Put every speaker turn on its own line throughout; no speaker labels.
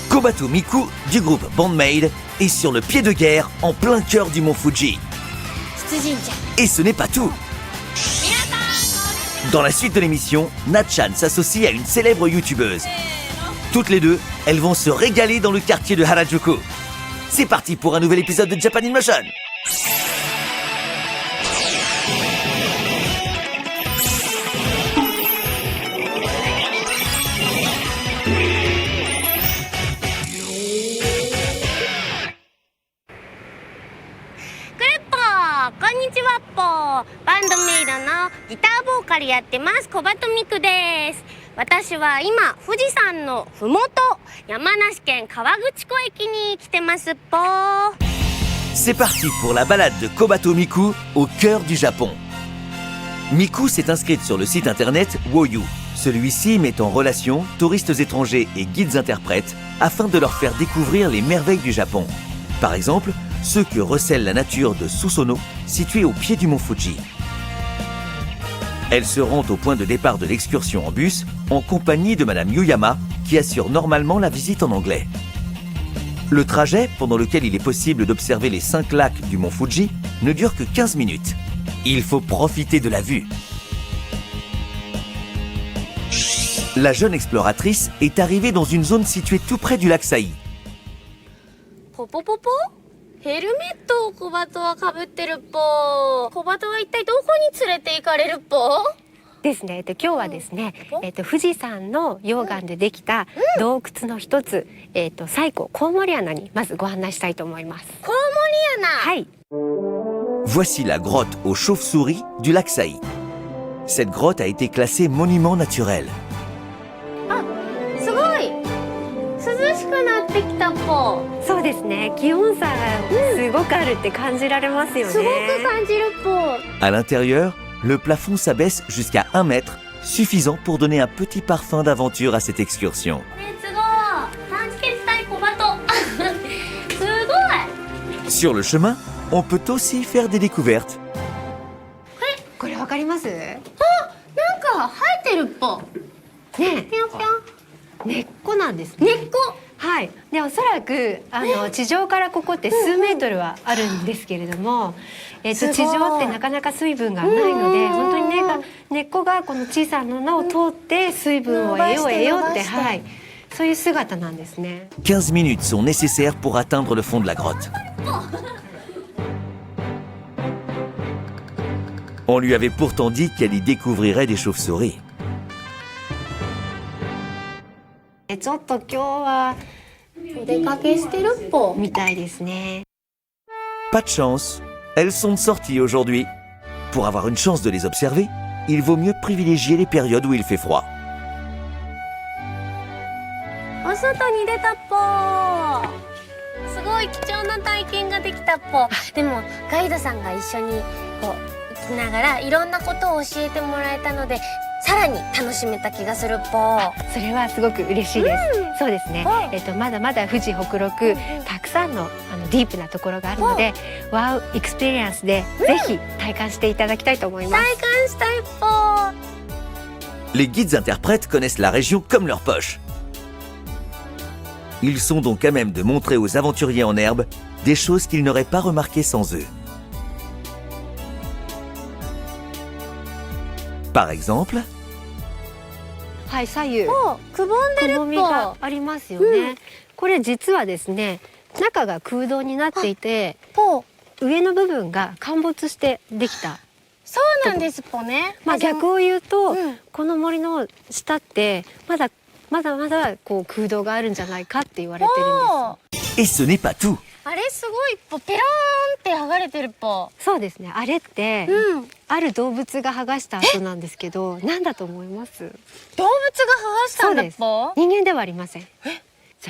Kobato Miku du groupe Band-Maid est sur le pied de guerre en plein cœur du mont Fuji. Et ce n'est pas tout. Dans la suite de l'émission, Natchan s'associe à une célèbre youtubeuse. Toutes les deux, elles vont se régaler dans le quartier de Harajuku. C'est parti pour un nouvel épisode de Japan in Motion.
バンドメイドのギターボーカルやってます小鳩美久です。私は今富士山のふもと山梨県河口湖駅に来てますっぽ。
C'est parti pour la balade de Kobato Miku au cœur du Japon. Miku s'est inscrite sur le site internet Woyu. Celui-ci met en relation touristes étrangers et guides interprètes afin de leur faire découvrir les merveilles du Japon. Par exemple, ceux que recèle la nature de Susono, situé au pied du mont Fuji. Elle se rend au point de départ de l'excursion en bus en compagnie de Madame Yuyama, qui assure normalement la visite en anglais. Le trajet, pendant lequel il est possible d'observer les 5 lacs du mont Fuji, ne dure que 15 minutes. Il faut profiter de la vue. La jeune exploratrice est arrivée dans une zone située tout près du lac Sai.
ポポポポヘルメットを小鳩はかぶってるっぽ。小鳩は一体どこに連れて行かれるっぽ
ですね。今日はですね、富士山の溶岩でできた洞窟の一つ、西湖コウモリ穴にまずご案内したいと思います。
コウモリ穴。
はい。
Voici la grotte aux chauves-souris du lac Sai. Cette grotte a été classée monument naturel.
あ、すごい涼しくなってきたっぽ。
そうですね。気温差がすごくあるって感じられますよね。
すごく感じるっぽ。
À l'intérieur, le plafond s'abaisse jusqu'à 1 mètre, suffisant pour donner un petit parfum d'aventure à cette excursion.
レッツゴー。探知決済小鳩。すごい。
Sur le chemin, on peut aussi faire des découvertes.
これわかります？
あ、なんか生えてるっぽ。
ね
ぴょんぴょん。
根っこなんですね。
根っこ。
はい。でおそらく地上からここって数メートルはあるんですけれども、地上ってなかなか水分がないので、本当に根っこがこの小さな穴を通って水分を得ようって、はい、そういう姿なんですね。
15 minutes sont nécessaires pour atteindre le fond de la grotte. On lui avait pourtant dit qu'elle y découvrirait des chauves-souris.
ちょっと今日は
お出かけしてるっぽ。
みたいですね。
Pas de chance, elles sont de sortie aujourd'hui. Pour avoir une chance de les observer, il vaut mieux privilégier les périodes où il fait froid.
お外に出たっぽ。すごい貴重な体験ができたっぽ。でもガイドさんが一緒にこう行きながらいろんなことを教えてもらえたので、さらに楽しめた気がするっぽ。
それはすごく嬉しいです。そうですね。まだまだ富士北陸たくさんのディープなところがあるので、ワウエクスペリエンスでぜひ体感していただきたいと思います。
体感したいっぽ。
Les guides interprètes connaissent la région comme leur poche. Ils sont donc à même de montrer aux aventuriers en herbe des choses qu'ils n'auraient pas remarquées sans eux. Par exemple,
はい左右
くぼんでるっ
くぼみがありますよね。これ実はですね、中が空洞になっていて、
ぽ。
上の部分が陥没してできた。
そうなんですっぽね。
逆を言うと、
うん
この森の下ってまだこう空洞があるんじゃないかって言われてるんです。
et ce n'est pas tout.
あれすごいっぽ。ペローンって剥がれてるっぽ。
そうですね。あれって、ある動物が剥がした後なんですけど、何だと思います？
動物が剥がしたんだっぽ。
人間ではありません。じ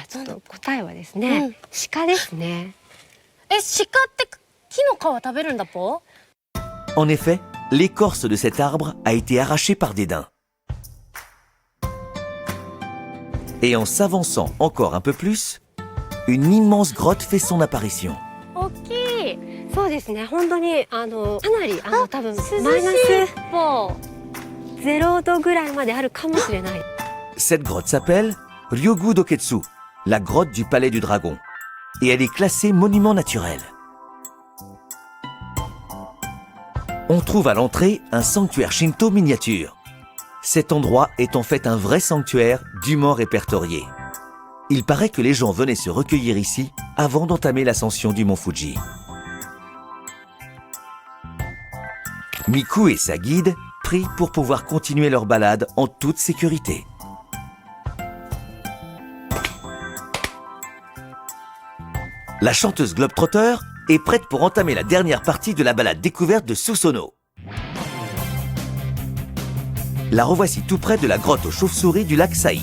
ゃあちょっと答えはですね、鹿ですね。
鹿って木の皮食べるんだっぽ。
En effet, l'écorce de cet arbre a été arrachée par des daims. Et en s'avançant encore un peu plus, une immense grotte fait son apparition.
大きい。
そうですね。本当にかなり多分
涼しい
マイナ
っぽ。
ス0度ぐらいまであるかもしれない。
Cette grotte s'appelle Ryogu Doketsu, la grotte du palais du dragon. Et elle est classée monument naturel. On trouve à l'entrée un sanctuaire Shinto miniature. Cet endroit est en fait un vrai sanctuaire dûment répertorié. Il paraît que les gens venaient se recueillir ici avant d'entamer l'ascension du mont Fuji. Miku et sa guide prient pour pouvoir continuer leur balade en toute sécurité. La chanteuse Globetrotter est prête pour entamer la dernière partie de la balade découverte de Susono. La revoici tout près de la grotte aux chauves-souris du lac Sai.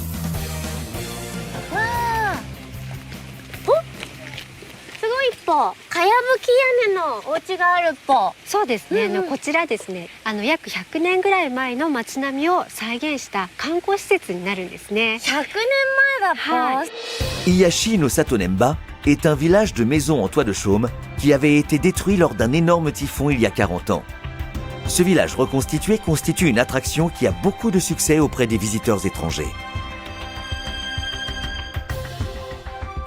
すごいっぽ。かやぶき屋根のお家があるっぽ。
そうですね、こちらですね、約100年ぐらい前の街並みを再現した観光施設になるんですね。
100年前だっぽ。
はい。
Iyashi no Satonemba est un village de maisons en toit de chaume qui avait été détruit lors d'un énorme typhon il y a 40 ans. Ce village reconstitué constitue une attraction qui a beaucoup de succès auprès des visiteurs étrangers.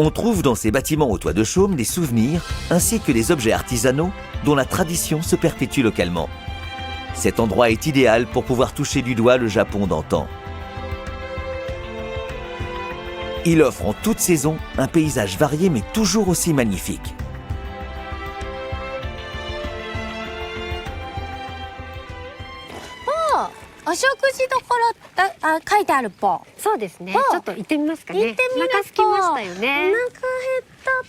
On trouve dans ces bâtiments au toit de chaume des souvenirs ainsi que des objets artisanaux dont la tradition se perpétue localement. Cet endroit est idéal pour pouvoir toucher du doigt le Japon d'antan. Il offre en toute saison un paysage varié mais toujours aussi magnifique.
お食事どころだ、書いてあるっぽ。
そうですね。
お
ちょっと行ってみますかね。
行ってみる
お腹空きましたよ
お
ね。
腹減ったっ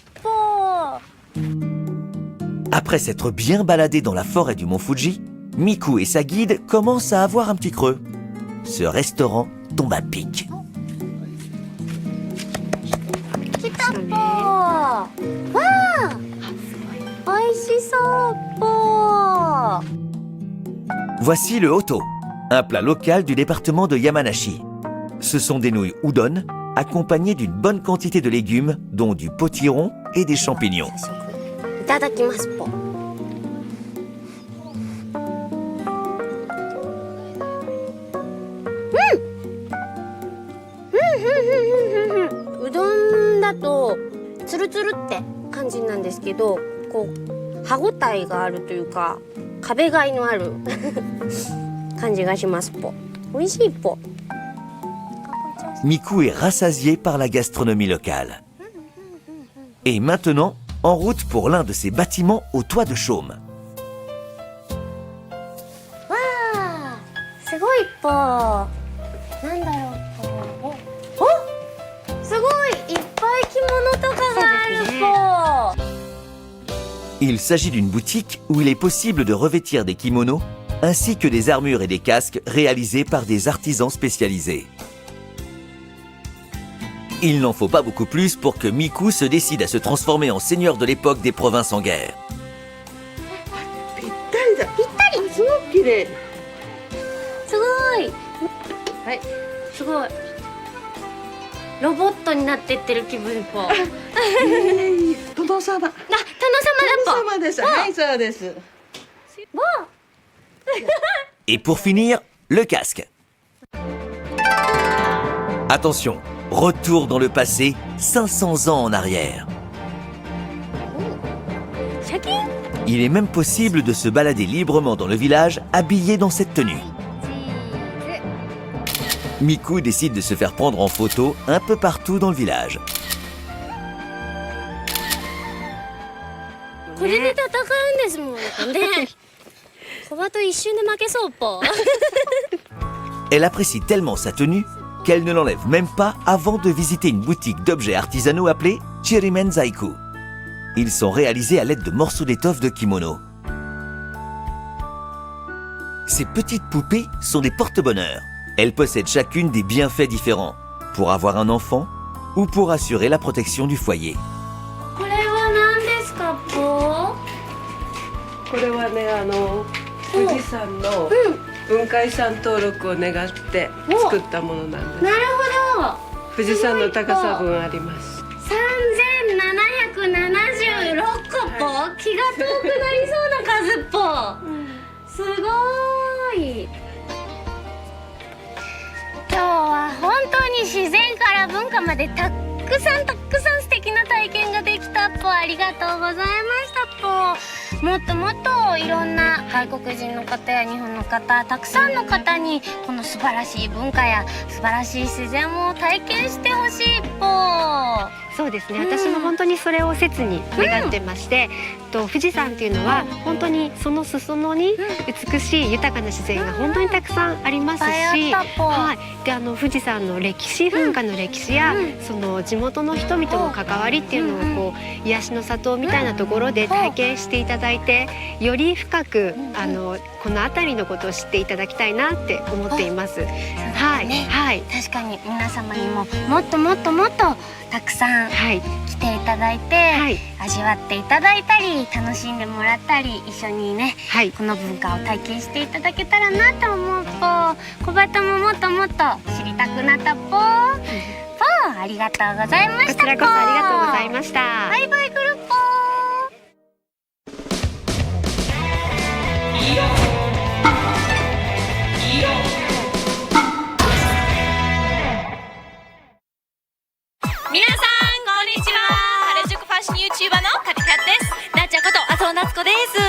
ぽ。
Après s'être bien baladé dans la forêt du mont Fuji, Miku et sa guide commencent à avoir un petit creux. Ce restaurant tombe à pic.
来たっぽ。わあ、美味しそうっぽ。
Voici le Hoto, un plat local du département de Yamanashi. Ce sont des nouilles udon accompagnées d'une bonne quantité de légumes, dont du potiron et des champignons.
いただきますぽ。うどんだとつるつるって感じなんですけど、こう歯ごたえがあるというか壁がいのある感じがしますぽ。美味しいぽ。
Miku est rassasié par la gastronomie locale. Et maintenant, en route pour l'un de ces bâtiments au toit de chaume.
わあ、すごいぽ。なんだろうぽ。お、すごいいっぱい着物とかがあるぽ。
Il s'agit d'une boutique où il est possible de revêtir des kimonos ainsi que des armures et des casques réalisés par des artisans spécialisés. Il n'en faut pas beaucoup plus pour que Miku se décide à se transformer en seigneur de l'époque des provinces en guerre.
ぴったりだ。ぴったり。すごく綺麗。
すごい。
はい。
すごい。ロボットになってってる気分ぽ。あ、
殿様。
殿様だ
殿様です。はい、そうです。
ぽ。
Et pour finir, le casque. Attention, retour dans le passé, 500 ans en arrière.
シャキン。
Il est même possible de se balader librement dans le village habillé dans cette tenue. Miku décide de se faire prendre en photo un peu partout dans le village.
これで戦うんですもんね。小バと一瞬で負けそうぽ。
Elle apprécie tellement sa tenue qu'elle ne l'enlève même pas avant de visiter une boutique d'objets artisanaux appelée Chirimen Zaiku. Ils sont réalisés à l'aide de morceaux d'étoffe de kimono. Ces petites poupées sont des porte-bonheur. Elles possèdent chacune des bienfaits différents, pour avoir un enfant ou pour assurer la protection du foyer.
これは何ですかぽ。
これはね、富士山の文化遺産登録を願って作ったものなんです。
なるほど。
富士山の高さ分あります。
3776個ぽ。気が遠くなりそうな数ぽ。すごーい。今日は本当に自然から文化までたくさん素敵な体験ができたっぽ。ありがとうございましたぽ。もっともっといろんな外国人の方や日本の方、たくさんの方にこの素晴らしい文化や素晴らしい自然を体験してほしいぽ。
そうですね、私も本当にそれを切に願ってまして、富士山っていうのは本当にその裾野に美しい豊かな自然が本当にたくさんありますし、はい、で富士山の歴史、噴火の歴史や、その地元の人々の関わりっていうのをこう癒しの里みたいなところで体験していただいて、より深くこの辺りのことを知っていただきたいなって思っています。はい、はい、
確かに皆様にももっともっともっとたくさん来ていただいて、はい、味わっていただいたり楽しんでもらったり一緒にね、はい、この文化を体験していただけたらなと思うぽ。小バトももっともっと知りたくなったぽ。ぽ、ありがとうございましたぽ。
こちらこそありがとうございました。
バイバイグルぽ。
皆さんこんにちは。原宿ファッション YouTuber のカテカテです。なっちゃんこと麻生夏子です。は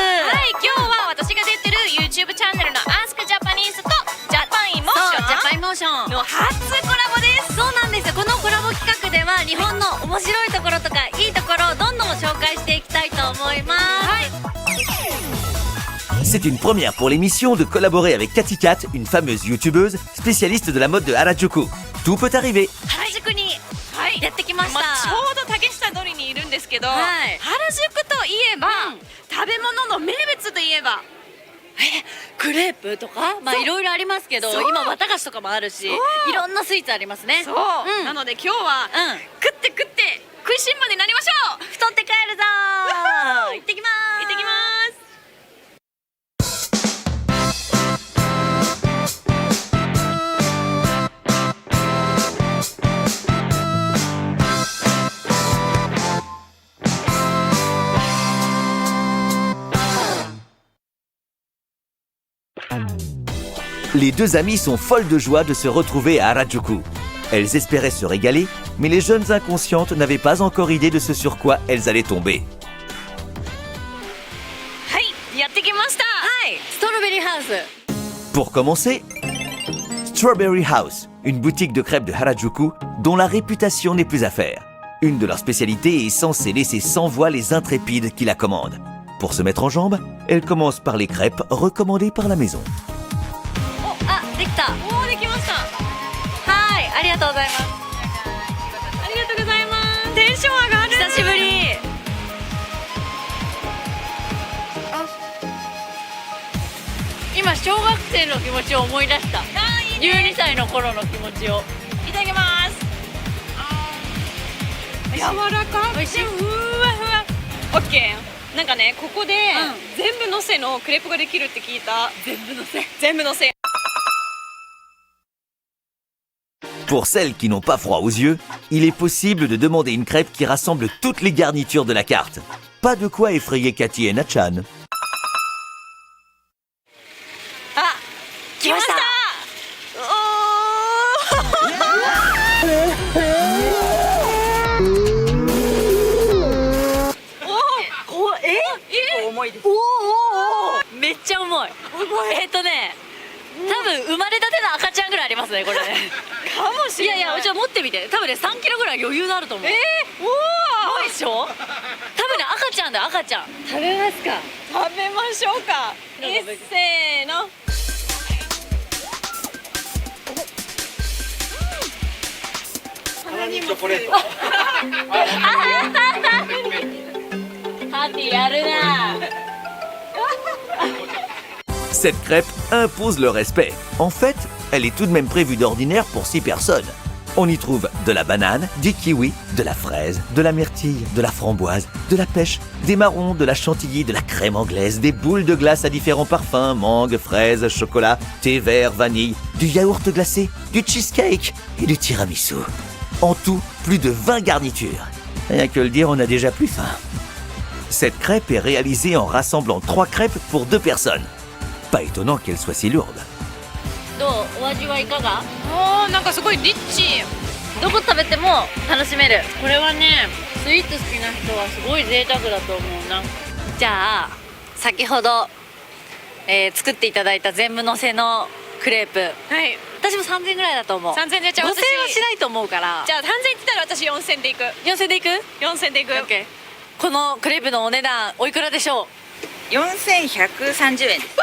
い、今日は私が出てる YouTube チャンネルの Ask Japanese と Japan Emotion の初コラボです。そうなんですよ。このコラボ企画では日本の面白いところとかいいところをどんどん紹介していきたいと思います。はい。
C'est une première pour l'émission de collaborer avec Cathy Cat, une fameuse youtubeuse spécialiste de la mode de Harajuku. Tout peut arriver.
原宿にやってきました。ちょうど竹下通りにいるんですけど、原宿といえば、食べ物の名物といえばクレープとかいろいろありますけど、今綿菓子とかもあるし、いろんなスイーツありますね。そう、なので今日は、食って食いしん坊になりましょう。太って帰るぞー。行ってきます。行ってきます。
Les deux amies sont folles de joie de se retrouver à Harajuku. Elles espéraient se régaler, mais les jeunes inconscientes n'avaient pas encore idée de ce sur quoi elles allaient tomber.
はい、やってきました。はい、ストロベリーハウス。
Pour commencer, Strawberry House, une boutique de crêpes de Harajuku dont la réputation n'est plus à faire. Une de leurs spécialités est censée laisser sans voix les intrépides qui la commandent. Pour se mettre en jambe, elle commence par les crêpes recommandées par la maison.
できた。できました。はい、ありがとうございます。ありがとうございます。テンション上がる。久しぶり。今小学生の気持ちを思い出した。12歳の頃の気持ちを。いただきます。柔らかくてふわふわ。オッケー。なんかね、ここで全部のせのクレープができるって聞いた。全部のせ。全部のせ。
Pour celles qui n'ont pas froid aux yeux, il est possible de demander une crêpe qui rassemble toutes les garnitures de la carte. Pas de quoi effrayer Cathy et Nachan.
あ、来ました。重いです。めっちゃ重い。多分生まれたての赤ちゃんぐらいありますね、これね。かもしれない。いやいや、じゃあ持ってみて。多分ね、3キロぐらい余裕のあると思う。おお、でしょ。多分ね、赤ちゃんだよ、赤ちゃん。食べますか。食べましょうか。せーの。鼻にチョコレート。パーティーやるな。
Cette crêpe impose le respect. En fait, elle est tout de même prévue d'ordinaire pour 6 personnes. On y trouve de la banane, du kiwi, de la fraise, de la myrtille, de la framboise, de la pêche, des marrons, de la chantilly, de la crème anglaise, des boules de glace à différents parfums, mangue, fraise, chocolat, thé vert, vanille, du yaourt glacé, du cheesecake et du tiramisu. En tout, plus de 20 garnitures. Rien que le dire, on a déjà plus faim. Cette crêpe est réalisée en rassemblant 3 crêpes pour 2 personnes. Pas étonnant qu'elle soit si lourde.
どうお味はいかが？なんかすごいリッチ。どこ食べても楽しめる。これはね、スイーツ好きな人はすごい贅沢だと思うな。じゃあ先ほど、作っていただいた全部のせのクレープ、はい、私も3000円ぐらいだと思う。3000円で、じゃあ5000円はしないと思うから、じゃあ3000円って言ったら私4000でいく。4000でいく？4000でいく。オッケー。このクレープのお値段おいくらでしょう？4130円です。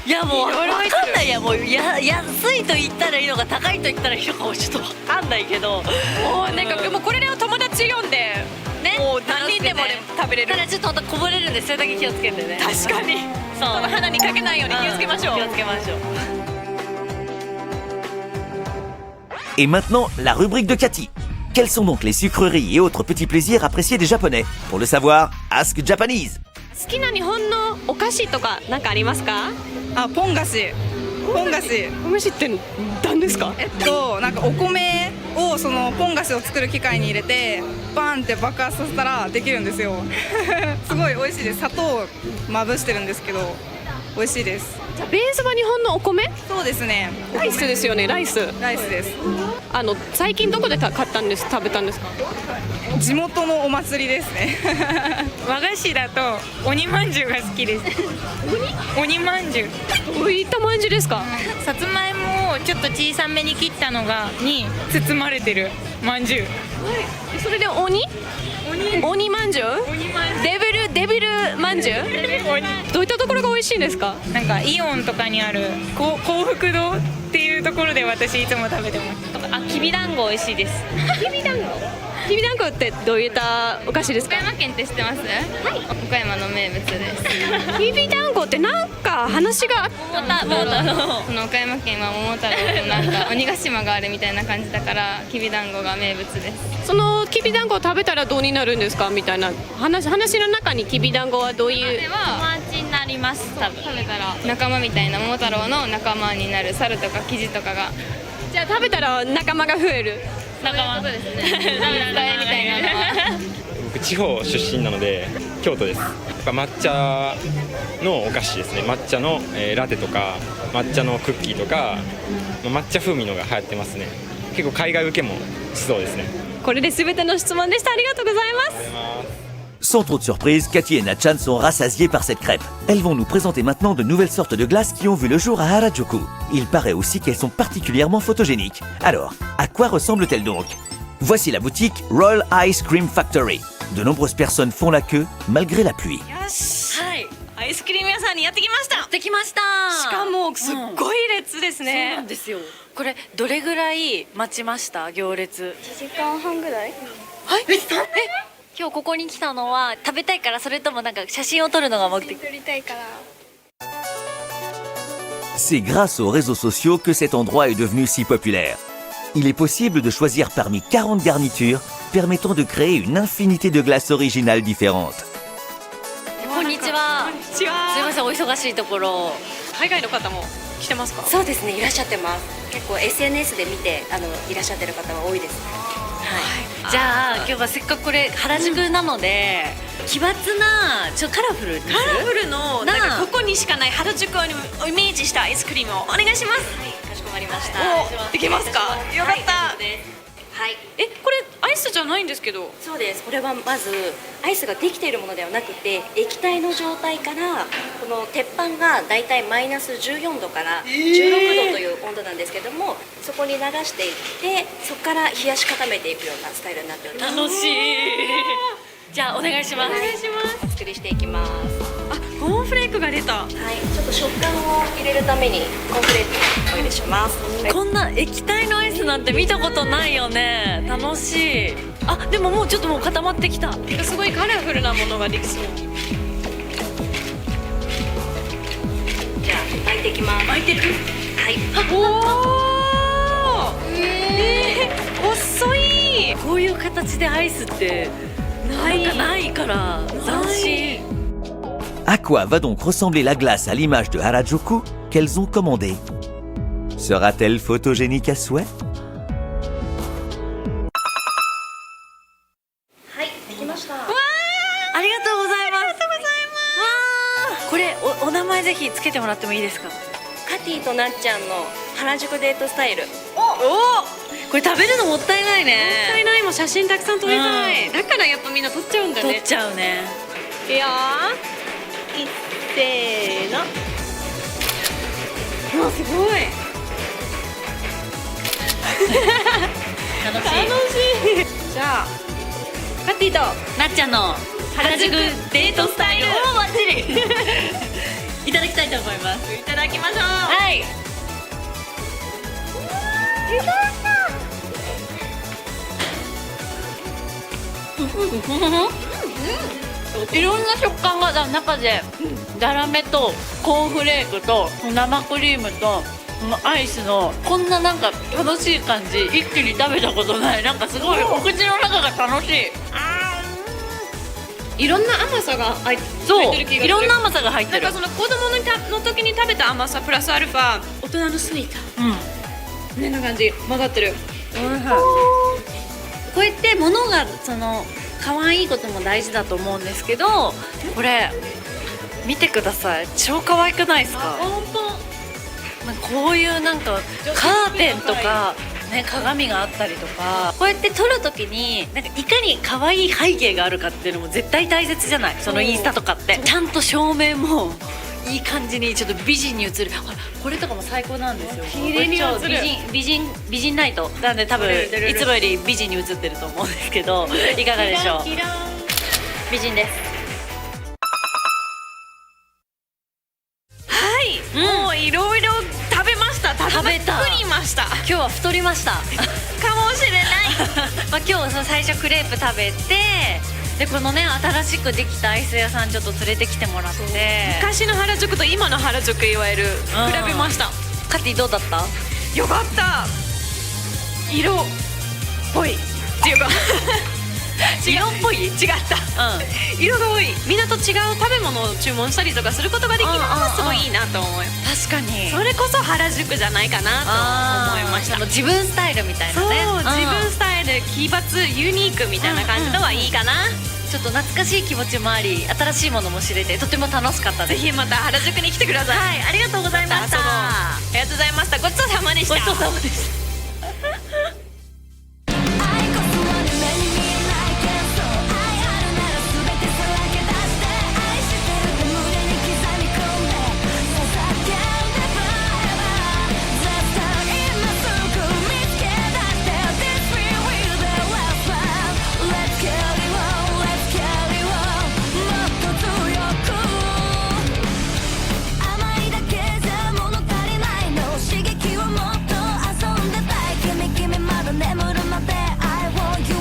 いやもう分かんないや、もう安いと言ったらいいのか高いと言ったらいいのかもちょっと分かんないけど、もうなんかもうこれで友達呼んでね、もう何人でも食べれる。ただちょっと本当こぼれるんで、それだけ気をつけてね。確かにそう、鼻にかけないように気をつけましょう。気をつけましょう。
Et maintenant, la rubrique de Cathy. Quelles sont donc les sucreries et autres petits plaisirs appréciés des Japonais? Pour le savoir, Ask Japanese.
好きな日本のお菓子とか何かありますか？
ポン菓子。ポン菓子。
お飯って何ですか？
なんかお米をそのポン菓子を作る機械に入れてバーンって爆発させたらできるんですよ。すごい美味しいです。砂糖をまぶしてるんですけど美味しいです。
じゃあベースは日本のお米？
そうですね。
ライスですよね。ライス
です。
最近どこで買ったんです？食べたんですか？
地元のお祭りですね。
和菓子だと鬼まんじゅうが好きです。鬼まんじゅう。
どういったまんじゅうですか？
さつまいもをちょっと小さめに切ったのに包まれてるまんじゅう。
それで鬼まんじゅう？デビルまんじゅう？どういったところが美味しいんですか？
なんかイオンとかにある幸福堂っていうところで私いつも食べてます。きびだんご美味しいです。
きびだんごってどういったお菓子ですか？
岡山県って知ってます？はい。岡山の名物です。
きびだんごってなんか話が
その岡山県は桃太郎となんか鬼ヶ島があるみたいな感じだからきびだんごが名物です。
そのきびだんごを食べたらどうになるんですかみたいな話の中にきびだんごはどういう？
友達になります。多分食べたら仲間みたいな桃太郎の仲間になる猿とかキジとかが。
じゃあ食べたら仲間が増える。
仲間そういうことですね。みたいなのは。
僕地方出身なので京都です。やっぱ抹茶のお菓子ですね。抹茶の、ラテとか抹茶のクッキーとか抹茶風味のが流行ってますね。結構海外受けもしそうですね。
これで全ての質問でした。ありがとうございます。
Sans trop de surprise, Cathy et Natchan sont rassasiées par cette crêpe. Elles vont nous présenter maintenant de nouvelles sortes de glaces qui ont vu le jour à Harajuku. Il paraît aussi qu'elles sont particulièrement photogéniques. Alors, à quoi ressemblent-elles donc? Voici la boutique Royal Ice Cream Factory. De nombreuses personnes font la queue malgré la pluie.
はい、アイスクリーム屋さんにやってきました。
できました。
しかもすっごい列ですね。
そうなんですよ。
これどれぐらい待ちました？行列。
1時間半ぐらい。
はい。今日ここに来たのは食べたいから、それともなんか写真を撮るのが目的？
撮りたいから。
C'est grâce aux réseaux sociaux que cet endroit est devenu si populaire. Il est possible de choisir parmi 40 garnitures permettant de créer une infinité de glaces originales différentes.
こんにちは。すいません、お忙しいところ。
海外の方も来てますか？
そうですね、いらっしゃってます。結構 SNS で見ていらっしゃってる方は多いですね。
はい。じゃあ今日はせっかくこれ原宿なので、奇抜なカラフルのなんかここにしかない原宿をイメージしたアイスクリームをお願いします。はい、かしこまりました。
できますか？よかった。
はい。
これアイスじゃないんですけど。
そうです。これはまずアイスができているものではなくて、液体の状態からこの鉄板がだいたいマイナス14度から16度という温度なんですけども、そこに流していってそこから冷やし固めていくようなスタイルになっております。
楽しい。じゃあお願いします。
お願いします。お作りしていきます。
コーンフレークが出た。
はい。ちょっと食感を入れるためにコーンフレークをお入れします。
こんな液体のアイスなんて見たことないよね。楽しい。でももうちょっと固まってきた。
すごいカラフルなものができそう。
じゃあ巻いていきます。
巻いていく。
はい。
遅い。こういう形でアイスってないから斬新。
À quoi va donc ressembler la glace à l'image de Harajuku qu'elles ont commandée? Sera-t-elle photogénique à souhait?
はい、できました。
ありがとうございます。これお名前でぜひつけてもらってもいいですか？
カティとなっちゃんの原宿デートスタイル。
おこれ食べるのもったいないね。
もったいない。もう写真たくさん撮りたい、だからやっぱみんな撮っちゃうんだね。
取っちゃうね。
いやー、いっせーの。うわすごい
楽しい。
楽しい。じゃあカティと
なっちゃんの原宿デートスタイル。おバッチリいただきたいと思います。
いただきましょう。
はい。いろんな食感が中で、ザラメとコーンフレークと生クリームとこのアイスのこんななんか楽しい感じ、一気に食べたことない。なんかすごいお口の中が楽しい。
いろんな甘さが入って
そう
る気がする。
いろんな甘さが入ってる。
なんかその子供の時に食べた甘さプラスアルファ大人のスイートねな感じ混ざってる。
こうやって物がその可愛いことも大事だと思うんですけど、これ見てください。超可愛くないですか？なんかこういうなんかカーテンとかね、鏡があったりとか、こうやって撮るときになんかいかに可愛い背景があるかっていうのも絶対大切じゃない。そのインスタとかってちゃんと照明もいい感じにちょっと美人に映る。これとかも最高なんですよ。
綺麗に映る。
美人ライトなんで多分いつもより美人に映ってると思うんですけど、いかがでしょう？美人です。
はい、もういろいろ食べました。食べまくりました。
今日は太りました
かもしれない
まあ今日最初クレープ食べて、でこのね新しくできたアイス屋さんちょっと連れてきてもらって、
昔の原宿と今の原宿いわゆる比べました。
カティどうだった？
よかった。色っぽいっていうか
色っぽい？
違った、色が多い。みんなと違う食べ物を注文したりとかすることができるのがすごいいいなと思う。
確かに
それこそ原宿じゃないかなと思いました。
自分スタイルみたいなね。
そう、自分スタイル奇抜ユニークみたいな感じのはいいかな。
ちょっと懐かしい気持ちもあり、新しいものも知れてとても楽しかったです。
ぜひまた原宿に来てください。
はい、ありがとうございました。
ありがとうございました。ごちそうさまでした。
ごちそうさまでした。
眠るまで I want you